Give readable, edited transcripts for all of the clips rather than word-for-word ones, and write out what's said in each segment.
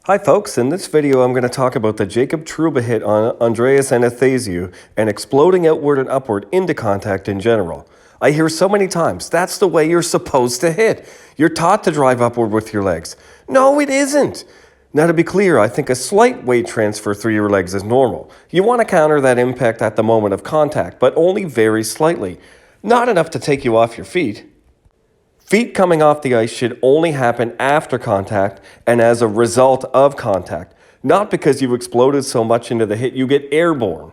Hi folks, in this video I'm going to talk about the Jacob Trouba hit on Andreas Anathasiou and exploding outward and upward into contact in general. I hear so many times, that's the way you're supposed to hit. You're taught to drive upward with your legs. No, it isn't. Now to be clear, I think a slight weight transfer through your legs is normal. You want to counter that impact at the moment of contact, but only very slightly. Not enough to take you off your feet. Feet coming off the ice should only happen after contact and as a result of contact, not because you exploded so much into the hit you get airborne.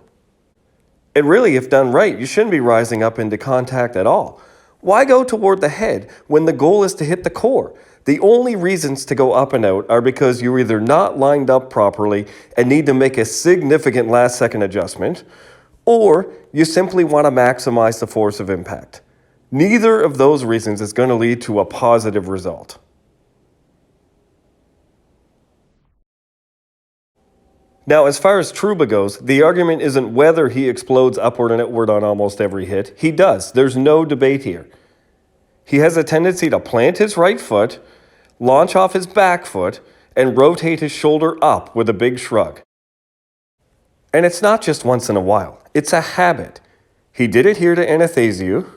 And really, if done right, you shouldn't be rising up into contact at all. Why go toward the head when the goal is to hit the core? The only reasons to go up and out are because you're either not lined up properly and need to make a significant last-second adjustment, or you simply want to maximize the force of impact. Neither of those reasons is going to lead to a positive result. Now, as far as Trouba goes, the argument isn't whether he explodes upward and outward on almost every hit. He does. There's no debate here. He has a tendency to plant his right foot, launch off his back foot, and rotate his shoulder up with a big shrug. And it's not just once in a while. It's a habit. He did it here to Anathasiou.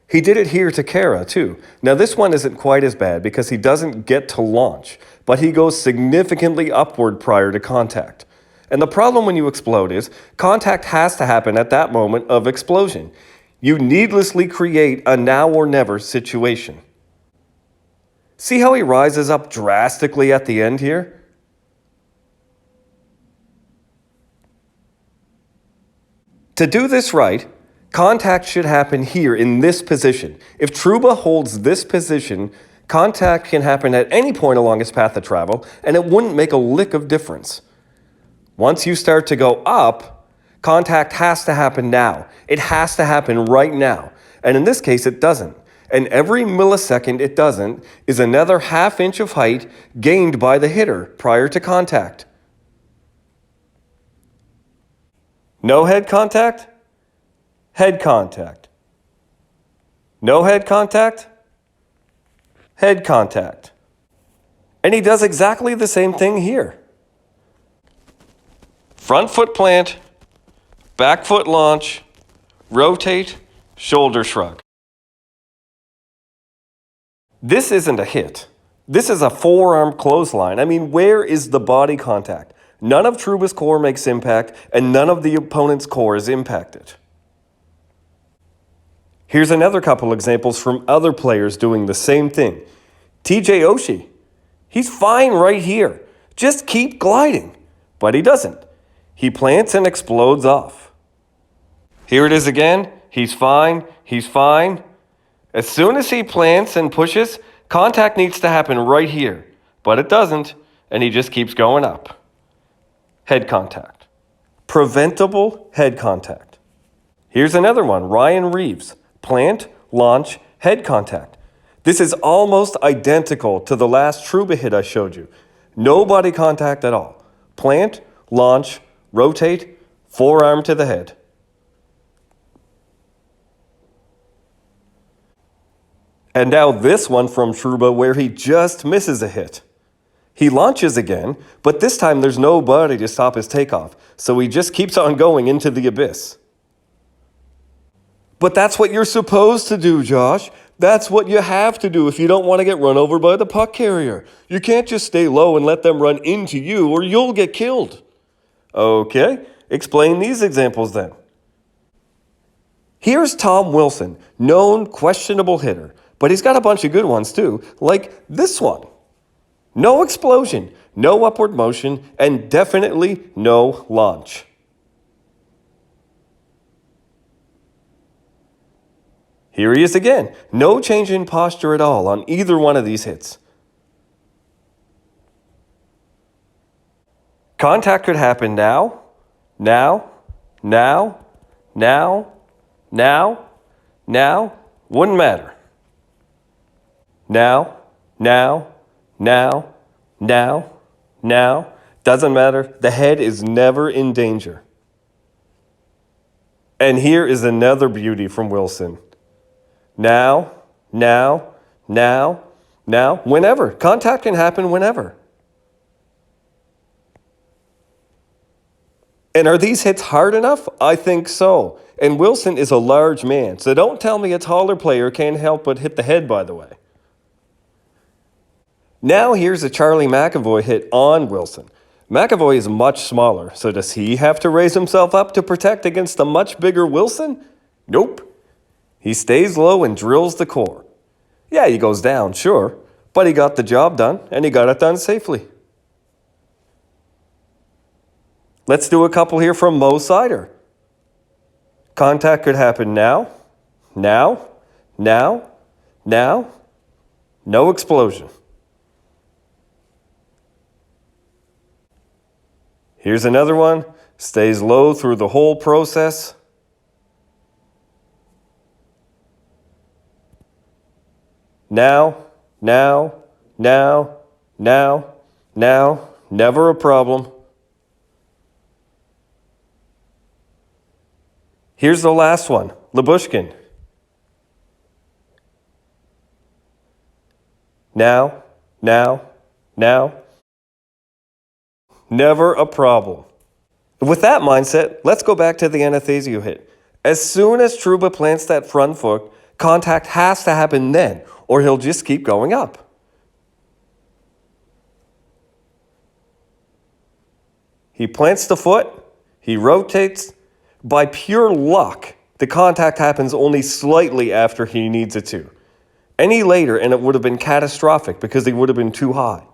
He did it here to Kara, too. Now, this one isn't quite as bad because he doesn't get to launch, but he goes significantly upward prior to contact. And the problem when you explode is contact has to happen at that moment of explosion. You needlessly create a now or never situation. See how he rises up drastically at the end here? To do this right, contact should happen here in this position. If Trouba holds this position, contact can happen at any point along his path of travel, and it wouldn't make a lick of difference. Once you start to go up, contact has to happen now. It has to happen right now. And in this case, it doesn't. And every millisecond it doesn't is another ½ inch of height gained by the hitter prior to contact. No head contact? Head contact. No head contact? Head contact. And he does exactly the same thing here. Front foot plant, back foot launch, rotate, shoulder shrug. This isn't a hit. This is a forearm clothesline. I mean, where is the body contact? None of Trouba's core makes impact, and none of the opponent's core is impacted. Here's another couple examples from other players doing the same thing. TJ Oshie. He's fine right here. Just keep gliding. But he doesn't. He plants and explodes off. Here it is again. He's fine. He's fine. As soon as he plants and pushes, contact needs to happen right here. But it doesn't, and he just keeps going up. Head contact. Preventable head contact. Here's another one. Ryan Reeves. Plant, launch, head contact. This is almost identical to the last Trouba hit I showed you. No body contact at all. Plant, launch, rotate, forearm to the head. And now this one from Trouba where he just misses a hit. He launches again, but this time there's no body to stop his takeoff, so he just keeps on going into the abyss. But that's what you're supposed to do, Josh. That's what you have to do if you don't want to get run over by the puck carrier. You can't just stay low and let them run into you or you'll get killed. Okay, explain these examples then. Here's Tom Wilson, known questionable hitter, but he's got a bunch of good ones too, like this one. No explosion, no upward motion, and definitely no launch. Here he is again. No change in posture at all on either one of these hits. Contact could happen now, now, now, now, now, now, wouldn't matter. Now, now, now, now, now, doesn't matter. The head is never in danger. And here is another beauty from Wilson. Now, now, now, Now, whenever. Contact can happen whenever. And are these hits hard enough? I think so. And Wilson is a large man, so don't tell me a taller player can't help but hit the head, by the way. Now here's a Charlie McAvoy hit on Wilson. McAvoy is much smaller, so does he have to raise himself up to protect against a much bigger Wilson? Nope. He stays low and drills the core. Yeah, he goes down, sure, but he got the job done, and he got it done safely. Let's do a couple here from Mo Sider. Contact could happen now, now, now, now. No explosion. Here's another one. Stays low through the whole process. Now, now, now, now, now. Never a problem. Here's the last one, Lyubushkin. Now, now, now. Never a problem. With that mindset, let's go back to the Anathasiou hit. As soon as Trouba plants that front foot, contact has to happen then, or he'll just keep going up. He plants the foot, he rotates. By pure luck, the contact happens only slightly after he needs it to. Any later, and it would have been catastrophic because he would have been too high.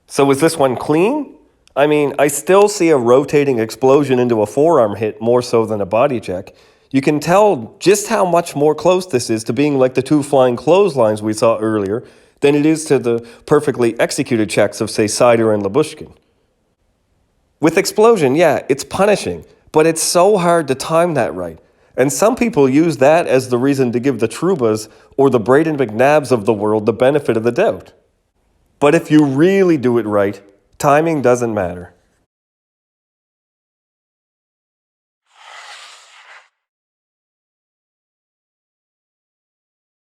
So is this one clean? I mean, I still see a rotating explosion into a forearm hit more so than a body check. You can tell just how much more close this is to being like the two flying clotheslines we saw earlier than it is to the perfectly executed checks of, say, Sider and Lyubushkin. With explosion, yeah, it's punishing, but it's so hard to time that right. And some people use that as the reason to give the Troubas or the Braden McNabbs of the world the benefit of the doubt. But if you really do it right, timing doesn't matter.